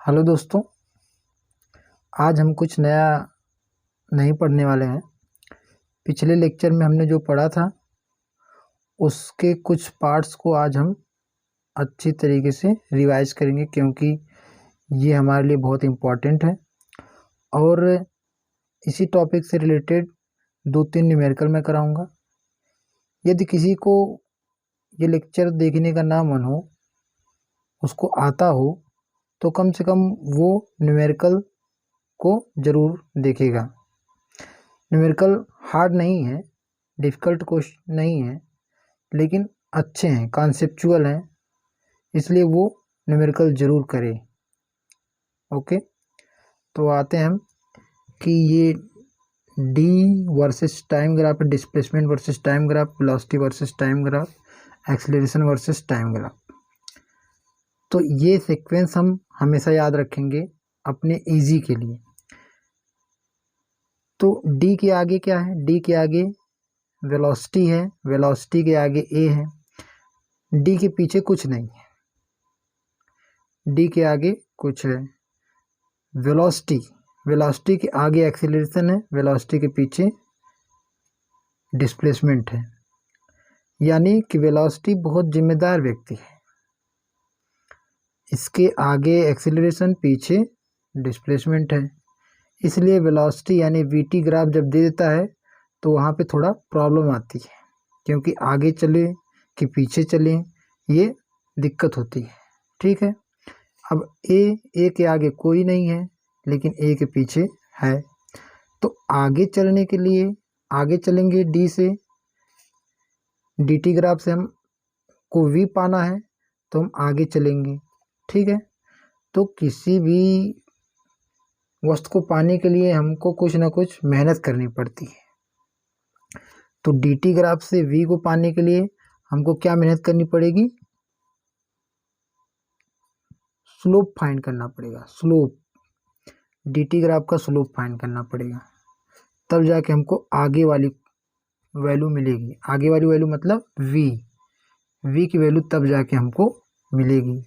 Hello दोस्तों। आज हम कुछ नया नहीं पढ़ने वाले हैं। पिछले लेक्चर में हमने जो पढ़ा था उसके कुछ पार्ट्स को आज हम अच्छी तरीके से रिवाइज करेंगे, क्योंकि ये हमारे लिए बहुत इम्पोर्टेंट है। और इसी टॉपिक से रिलेटेड 2-3 न्यूमेरिकल मैं कराऊंगा। यदि किसी को ये लेक्चर देखने का ना मन हो, उसको आता हो, तो कम से कम वो न्यूमेरिकल को ज़रूर देखेगा। न्यूमेरिकल हार्ड नहीं है, डिफ़िकल्ट क्वेश्चन नहीं है, लेकिन अच्छे हैं, कॉन्सेप्चुअल हैं, इसलिए वो न्यूमेरिकल ज़रूर करे। ओके, तो आते हैं हम कि ये D versus time graph, displacement versus time graph, velocity versus time graph, acceleration versus time graph. तो ये सीक्वेंस हम हमेशा याद रखेंगे अपने इजी के लिए। तो डी के आगे क्या है? डी के आगे वेलोसिटी है, वेलोसिटी के आगे ए है, डी के पीछे कुछ नहीं है, डी के आगे कुछ है। वेलोसिटी, वेलोसिटी के आगे एक्सीलरेशन है, वेलोसिटी के पीछे डिस्प्लेसमेंट है। यानी कि वेलोसिटी बहुत जिम्मेदार व्यक्ति है, इसके आगे एक्सीलरेशन, पीछे डिस्प्लेसमेंट है। इसलिए वेलोसिटी यानी वीटी ग्राफ जब दे देता है तो वहाँ पे थोड़ा प्रॉब्लम आती है, क्योंकि आगे चले कि पीछे चले ये दिक्कत होती है। ठीक है, अब ए के आगे कोई नहीं है, लेकिन ए के पीछे है। तो आगे चलने के लिए आगे चलेंगे डी से, डी टी ग्राफ से हम को वी पाना है तो हम आगे चलेंगे। ठीक है, तो किसी भी वस्तु को पाने के लिए हमको कुछ ना कुछ मेहनत करनी पड़ती है। तो डी टी ग्राफ से वी को पाने के लिए हमको क्या मेहनत करनी पड़ेगी? स्लोप फाइंड करना पड़ेगा। स्लोप, डी टी ग्राफ का स्लोप फाइंड करना पड़ेगा, तब जाके हमको आगे वाली वैल्यू मिलेगी। आगे वाली वैल्यू मतलब वी की वैल्यू तब जाके हमको मिलेगी।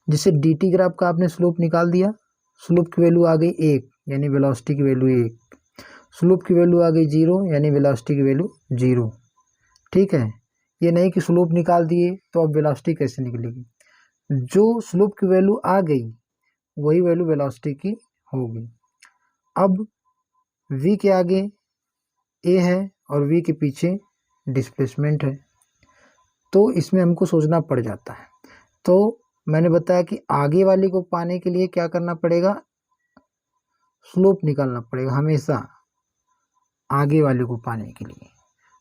जिससे डी टी ग्राफ का आपने स्लोप निकाल दिया, स्लोप की वैल्यू आ गई 1 यानी वेलोसिटी की वैल्यू 1, स्लोप की वैल्यू आ गई 0 यानी वेलोसिटी की वैल्यू 0। ठीक है, ये नहीं कि स्लोप निकाल दिए तो अब वेलोसिटी कैसे निकलेगी। जो स्लोप की वैल्यू आ गई वही वैल्यू वेलोसिटी की होगी। अब v के आगे a है और v के पीछे डिस्प्लेसमेंट है, तो इसमें हमको सोचना पड़ जाता है। तो मैंने बताया कि आगे वाले को पाने के लिए क्या करना पड़ेगा? स्लोप निकालना पड़ेगा। हमेशा आगे वाले को पाने के लिए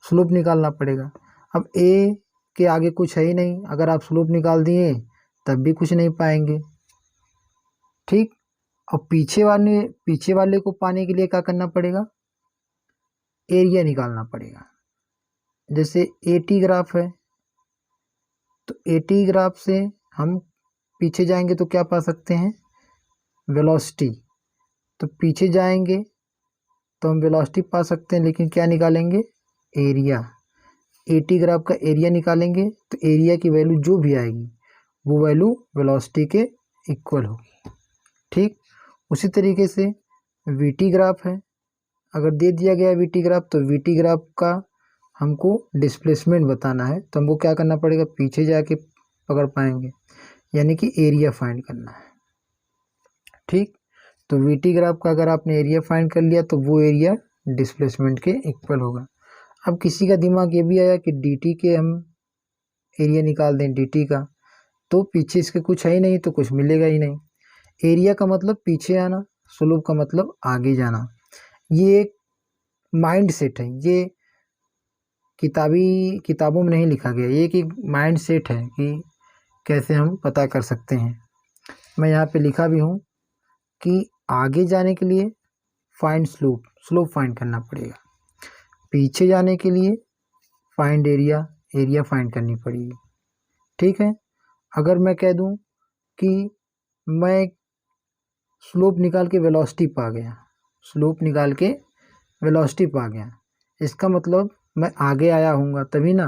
स्लोप निकालना पड़ेगा। अब ए के आगे कुछ है ही नहीं, अगर आप स्लोप निकाल दिए तब भी कुछ नहीं पाएंगे। ठीक, और पीछे वाले को पाने के लिए क्या करना पड़ेगा? एरिया निकालना पड़ेगा। जैसे ए टी ग्राफ है, तो ए टी ग्राफ से हम पीछे जाएंगे तो क्या पा सकते हैं? वेलोसिटी। तो पीछे जाएंगे तो हम वेलोसिटी पा सकते हैं, लेकिन क्या निकालेंगे? एरिया। ए टी ग्राफ का एरिया निकालेंगे तो एरिया की वैल्यू जो भी आएगी वो वैल्यू वेलोसिटी के इक्वल होगी। ठीक, उसी तरीके से वी टी ग्राफ है, अगर दे दिया गया वी टी ग्राफ, तो वी टी ग्राफ का हमको डिस्प्लेसमेंट बताना है, तो हमको क्या करना पड़ेगा? पीछे जाके पकड़ पाएंगे, यानी कि एरिया फाइंड करना है। ठीक, तो वी टी ग्राफ का अगर आपने एरिया फाइंड कर लिया तो वो एरिया डिस्प्लेसमेंट के इक्वल होगा। अब किसी का दिमाग ये भी आया कि डी टी के हम एरिया निकाल दें, डी टी का, तो पीछे इसके कुछ है ही नहीं तो कुछ मिलेगा ही नहीं। एरिया का मतलब पीछे आना, स्लोप का मतलब आगे जाना। ये एक माइंड सेट है, ये किताबों में नहीं लिखा गया, ये एक माइंड सेट है कि कैसे हम पता कर सकते हैं। मैं यहाँ पे लिखा भी हूँ कि आगे जाने के लिए फाइंड स्लोप, स्लोप फाइंड करना पड़ेगा। पीछे जाने के लिए फाइंड एरिया, एरिया फाइंड करनी पड़ेगी। ठीक है, अगर मैं कह दूं कि मैं स्लोप निकाल के वेलोसिटी पा गया, स्लोप निकाल के वेलोसिटी पा गया, इसका मतलब मैं आगे आया हूँगा तभी ना।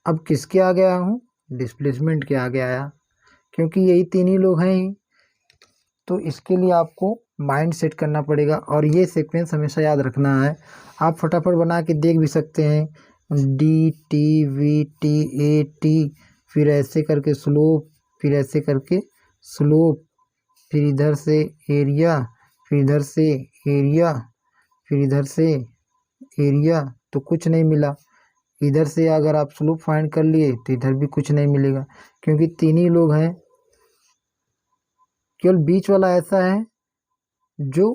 अब किसके आगे आया हूँ? डिस्प्लेसमेंट के आगे आया, क्योंकि यही तीन ही लोग हैं ही, तो इसके लिए आपको माइंड सेट करना पड़ेगा और ये सीक्वेंस हमेशा याद रखना है। आप फटाफट बना के देख भी सकते हैं, D T V T A T, फिर ऐसे करके स्लोप, फिर ऐसे करके स्लोप, फिर इधर से एरिया, फिर इधर से एरिया, फिर इधर से एरिया, तो कुछ नहीं मिला। इधर से अगर आप स्लोप फाइंड कर लिए तो इधर भी कुछ नहीं मिलेगा, क्योंकि तीन ही लोग हैं। केवल बीच वाला ऐसा है जो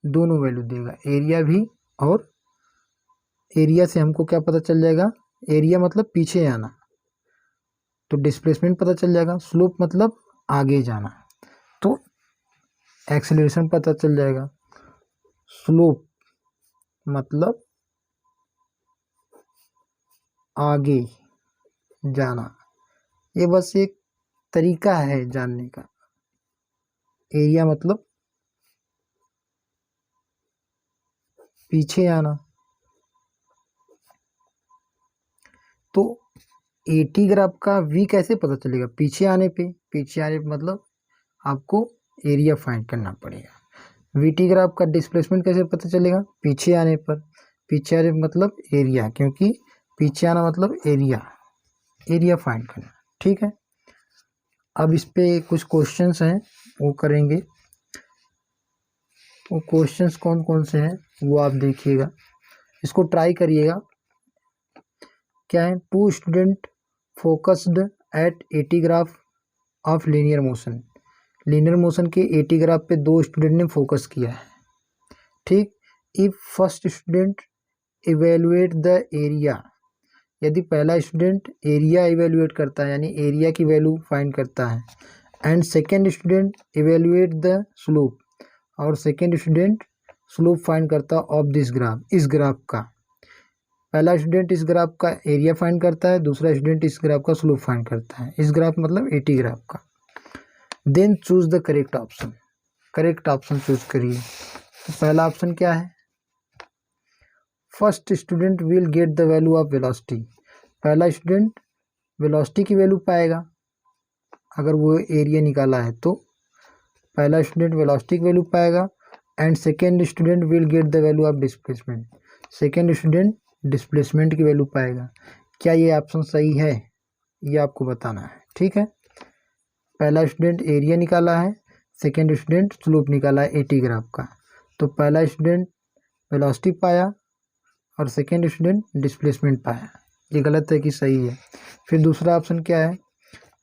दोनों वैल्यू देगा, एरिया भी, और एरिया से हमको क्या पता चल जाएगा, एरिया मतलब पीछे आना, तो डिस्प्लेसमेंट पता चल जाएगा, स्लोप मतलब आगे जाना, तो एक्सेलरेशन पता चल जाएगा। स्लोप मतलब आगे जाना, ये बस एक तरीका है जानने का। एरिया मतलब पीछे आना। तो एटी ग्राफ का वी कैसे पता चलेगा, पीछे आने पे। पीछे आने पे मतलब आपको एरिया फाइंड करना पड़ेगा। वीटी ग्राफ का डिस्प्लेसमेंट कैसे पता चलेगा, पीछे आने पर। पीछे आने मतलब एरिया, क्योंकि पीछे आना मतलब एरिया, एरिया फाइंड करना। ठीक है, अब इस पे कुछ क्वेश्चंस हैं वो करेंगे। वो क्वेश्चंस कौन कौन से हैं वो आप देखिएगा, इसको ट्राई करिएगा। क्या है, two student focused at AT graph of linear motion. Linear motion के एटी ग्राफ पे दो स्टूडेंट ने फोकस किया है। ठीक, if first student evaluate the area, यदि पहला स्टूडेंट एरिया इवेलुएट करता है यानी एरिया की वैल्यू फाइंड करता है, and second student evaluate the slope, और सेकेंड स्टूडेंट स्लोप फाइंड करता है ऑफ दिस ग्राफ, इस ग्राफ का। पहला स्टूडेंट इस ग्राफ का एरिया फाइंड करता है, दूसरा स्टूडेंट इस ग्राफ का स्लोप फाइंड करता है, इस ग्राफ मतलब एटी ग्राफ का। Then choose the correct option, correct option choose करिए। तो पहला ऑप्शन क्या है, first student will get the value of velocity. पहला स्टूडेंट वेलोसिटी की वैल्यू पाएगा, अगर वो एरिया निकाला है तो पहला स्टूडेंट वेलोसिटी की वैल्यू पाएगा। And second student will get the value of displacement, second student displacement की वैल्यू पाएगा। क्या ये ऑप्शन सही है, ये आपको बताना है। ठीक है, पहला स्टूडेंट एरिया निकाला है, सेकेंड स्टूडेंट स्लोप निकाला है एटी ग्राफ का, तो पहला स्टूडेंट वेलोसिटी पाया और सेकेंड स्टूडेंट डिस्प्लेसमेंट पाया। ये गलत है कि सही है। फिर दूसरा ऑप्शन क्या है,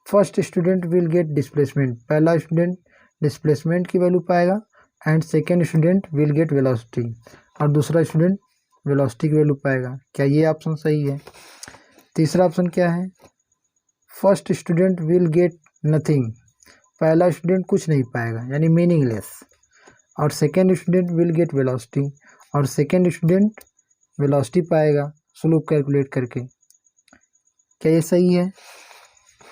first student will gate displacement, पहला स्टूडेंट डिस्प्लेसमेंट की वैल्यू पाएगा, and second student will gate velocity, और दूसरा स्टूडेंट वेलोसिटी की वैल्यू पाएगा। क्या ये ऑप्शन सही है। तीसरा ऑप्शन क्या है, first student will gate nothing, पहला स्टूडेंट कुछ नहीं पाएगा यानी मीनिंगलेस, और second student will gate velocity, और सेकेंड स्टूडेंट वेलोसिटी पाएगा स्लोप कैलकुलेट करके। क्या ये सही है।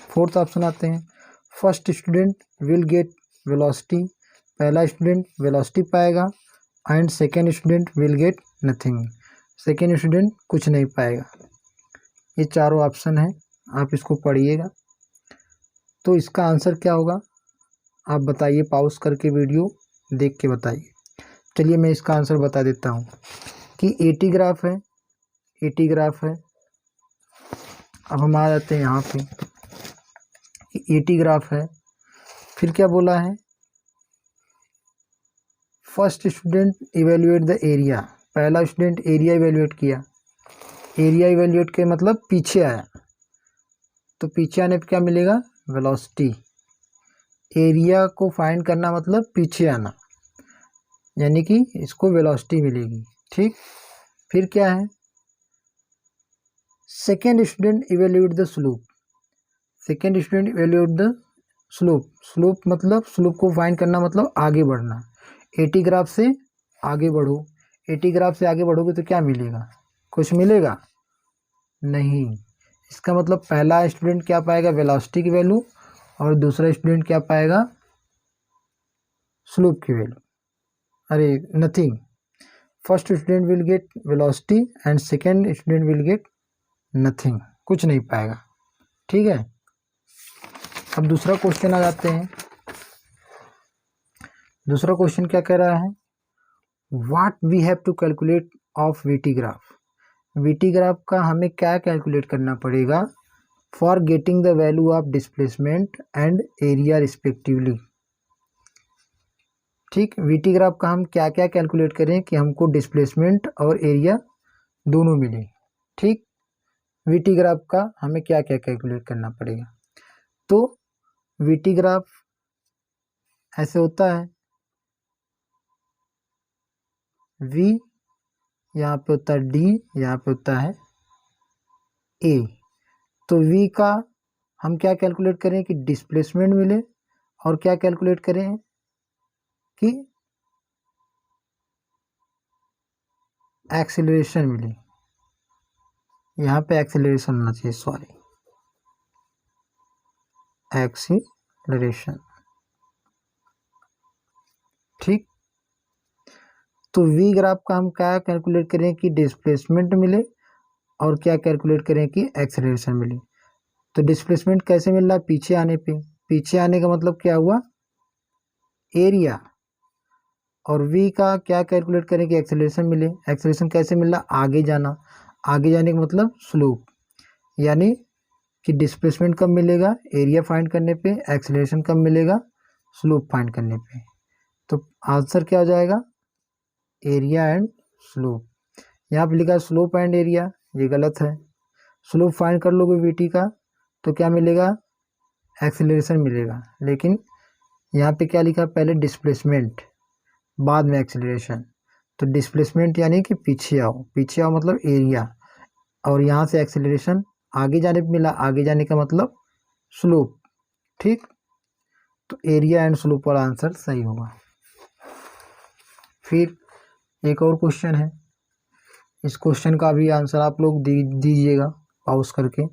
फोर्थ ऑप्शन आते हैं, first student will gate velocity, पहला स्टूडेंट वेलोसिटी पाएगा, and second student will gate nothing, second student कुछ नहीं पाएगा। ये चारों ऑप्शन है, आप इसको पढ़िएगा। तो इसका आंसर क्या होगा आप बताइए, पॉज करके वीडियो देख के बताइए। चलिए मैं इसका आंसर बता देता हूँ कि एटी ग्राफ है, एटी ग्राफ है। अब हम आ जाते हैं यहाँ पे कि एटी ग्राफ है, फिर क्या बोला है, first student evaluate the area, पहला स्टूडेंट एरिया इवेल्युएट किया, एरिया इवेल्युएट के मतलब पीछे आया, तो पीछे आने पे क्या मिलेगा, वेलोसिटी। एरिया को फाइंड करना मतलब पीछे आना, यानी कि इसको वेलोसिटी मिलेगी। ठीक, फिर क्या है, second student evaluate the slope, second student evaluate the slope, slope मतलब स्लोप को फाइंड करना मतलब आगे बढ़ना। एटी ग्राफ से आगे बढ़ो, एटी ग्राफ से आगे बढ़ोगे तो क्या मिलेगा, कुछ मिलेगा नहीं। इसका मतलब पहला स्टूडेंट क्या पाएगा, वेलोसिटी की वैल्यू, और दूसरा स्टूडेंट क्या पाएगा, स्लोप की वैल्यू, अरे nothing. First student will gate velocity and second student will gate nothing, कुछ नहीं पाएगा। ठीक है, अब दूसरा क्वेश्चन आ जाते हैं। दूसरा क्वेश्चन क्या कह रहा है, what we have to calculate of VT graph. VT graph का हमें क्या कैलकुलेट करना पड़ेगा, for getting the value of displacement and area respectively. ठीक, वीटी ग्राफ का हम क्या क्या कैलकुलेट करें कि हमको डिस्प्लेसमेंट और एरिया दोनों मिले। ठीक, वीटी ग्राफ का हमें क्या क्या कैलकुलेट करना पड़ेगा। तो वीटी ग्राफ ऐसे होता है, वी यहाँ पे होता है डी, यहाँ पे होता है ए। तो वी का हम क्या कैलकुलेट करें कि डिस्प्लेसमेंट मिले, और क्या कैलकुलेट करें कि एक्सेलरेशन मिले। यहाँ पे एक्सेलरेशन होना चाहिए, सॉरी, एक्सेलरेशन। ठीक, तो वी ग्राफ का हम क्या कैलकुलेट करें कि डिस्प्लेसमेंट मिले, और क्या कैलकुलेट करें कि एक्सेलरेशन मिले। तो डिस्प्लेसमेंट कैसे मिल रहा है, पीछे आने पे, पीछे आने का मतलब क्या हुआ, एरिया। और वी का क्या कैलकुलेट करें कि एक्सेलरेशन मिले। एक्सेलरेशन कैसे मिल रहा, आगे जाना, आगे जाने का मतलब स्लोप, यानी कि डिस्प्लेसमेंट कब मिलेगा, एरिया फाइंड करने पे, एक्सेलरेशन कब मिलेगा, स्लोप फाइंड करने पे। तो आंसर क्या हो जाएगा, एरिया एंड स्लोप। यहाँ पे लिखा है स्लोप एंड एरिया, ये गलत है। स्लोप फाइंड कर लोगे वीटी का तो क्या मिलेगा, एक्सेलरेशन मिलेगा। लेकिन यहाँ पे क्या लिखा है, पहले डिस्प्लेसमेंट बाद में एक्सेलरेशन। तो डिस्प्लेसमेंट यानी कि पीछे आओ, पीछे आओ मतलब एरिया, और यहाँ से एक्सेलरेशन आगे जाने पे मिला, आगे जाने का मतलब स्लोप। ठीक, तो एरिया एंड स्लोप वाला आंसर सही होगा। फिर एक और क्वेश्चन है, इस क्वेश्चन का भी आंसर आप लोग दीजिएगा पॉज करके।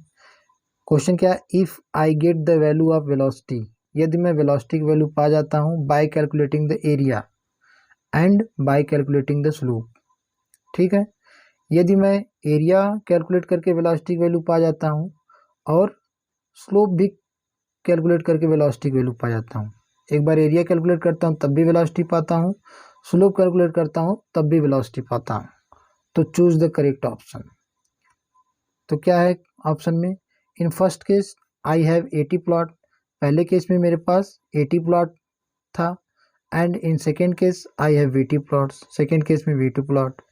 क्वेश्चन क्या है, if I get the value of velocity, यदि मैं वेलोसिटी की वैल्यू पा जाता हूँ bye calculating the area and bye calculating the slope. ठीक है, यदि मैं एरिया कैलकुलेट करके वेलोसिटी की वैल्यू पा जाता हूँ और स्लोप भी कैलकुलेट करके वेलोसिटी की वैल्यू पा जाता हूँ, एक बार एरिया कैलकुलेट करता हूँ तब भी वेलोसिटी पाता हूँ, स्लोप कैलकुलेट करता हूँ तब भी वेलोसिटी पाता हूँ, तो चूज द करेक्ट ऑप्शन। तो क्या है ऑप्शन में, in first case I have 80 plot, पहले केस में मेरे पास 80 प्लॉट था, and in second case I have VT plots, second case में V2 plot.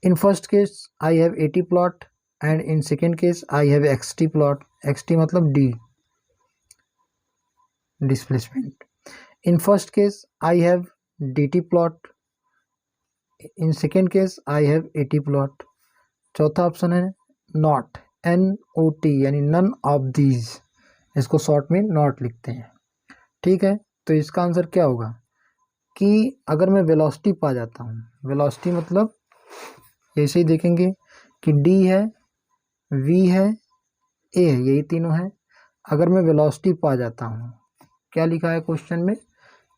In first case I have 80 plot and in second case I have XT plot, XT मतलब D, displacement. In first case I have DT plot, in second case I have AT plot. चौथा option है not, NOT यानी none of these, इसको short में not लिखते हैं। ठीक है, तो इसका आंसर क्या होगा कि अगर मैं वेलोसिटी पा जाता हूँ, वेलोसिटी मतलब ऐसे ही देखेंगे कि D है, V है, A है, यही तीनों है। अगर मैं वेलोसिटी पा जाता हूँ, क्या लिखा है क्वेश्चन में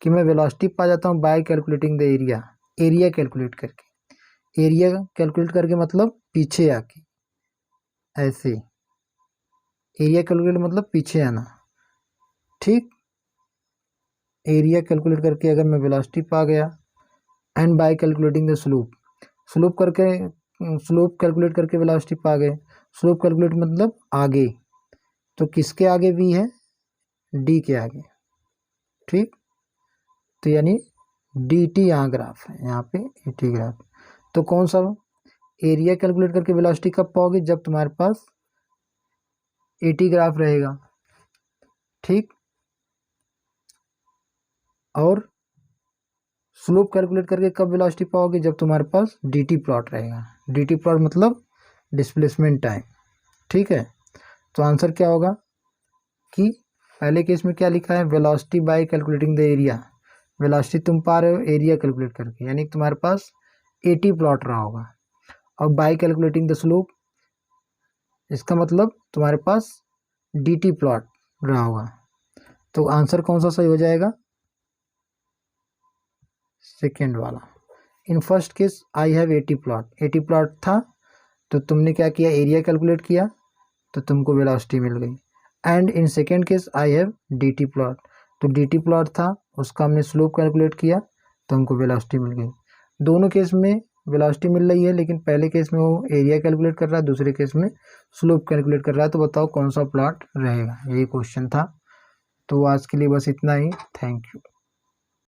कि मैं वेलोसिटी पा जाता हूँ bye calculating the area, area calculate करके, एरिया कैलकुलेट करके मतलब पीछे आके, ऐसे एरिया कैलकुलेट मतलब पीछे आना। ठीक, एरिया कैलकुलेट करके अगर मैं वेलोसिटी पा गया and bye calculating the slope, slope करके, स्लोप कैलकुलेट करके वेलोसिटी पा गए, स्लोप कैलकुलेट मतलब आगे, तो किसके आगे V है, D के आगे। ठीक, तो यानी DT यहाँ ग्राफ है, यहाँ पे AT ग्राफ। तो कौन सा एरिया कैलकुलेट करके वेलोसिटी कब पाओगे, जब तुम्हारे पास AT ग्राफ रहेगा। ठीक, और स्लोप कैलकुलेट करके कब वेलोसिटी पाओगे, जब तुम्हारे पास DT प्लॉट रहेगा। DT प्लॉट मतलब डिस्प्लेसमेंट टाइम। ठीक है, तो आंसर क्या होगा कि पहले केस में क्या लिखा है, velocity bye calculating the area, velocity तुम पा रहे हो एरिया कैलकुलेट करके, यानी कि तुम्हारे पास AT प्लॉट रहा होगा। और बाय कैलकुलेटिंग द स्लोप, इसका मतलब तुम्हारे पास DT प्लॉट रहा होगा। तो आंसर कौन सा सही हो जाएगा, सेकेंड वाला। In first case I have 80 plot, 80 plot था, तो तुमने क्या किया, एरिया कैलकुलेट किया तो तुमको वेलोसिटी मिल गई। And in second case I have DT plot, तो DT प्लॉट था, उसका हमने स्लोप कैलकुलेट किया तो हमको वेलोसिटी मिल गई। दोनों केस में वेलोसिटी मिल रही है, लेकिन पहले केस में वो एरिया कैलकुलेट कर रहा है, दूसरे केस में स्लोप कैलकुलेट कर रहा है। तो बताओ कौन सा प्लॉट रहेगा, यही क्वेश्चन था। तो आज के लिए बस इतना ही। Thank you.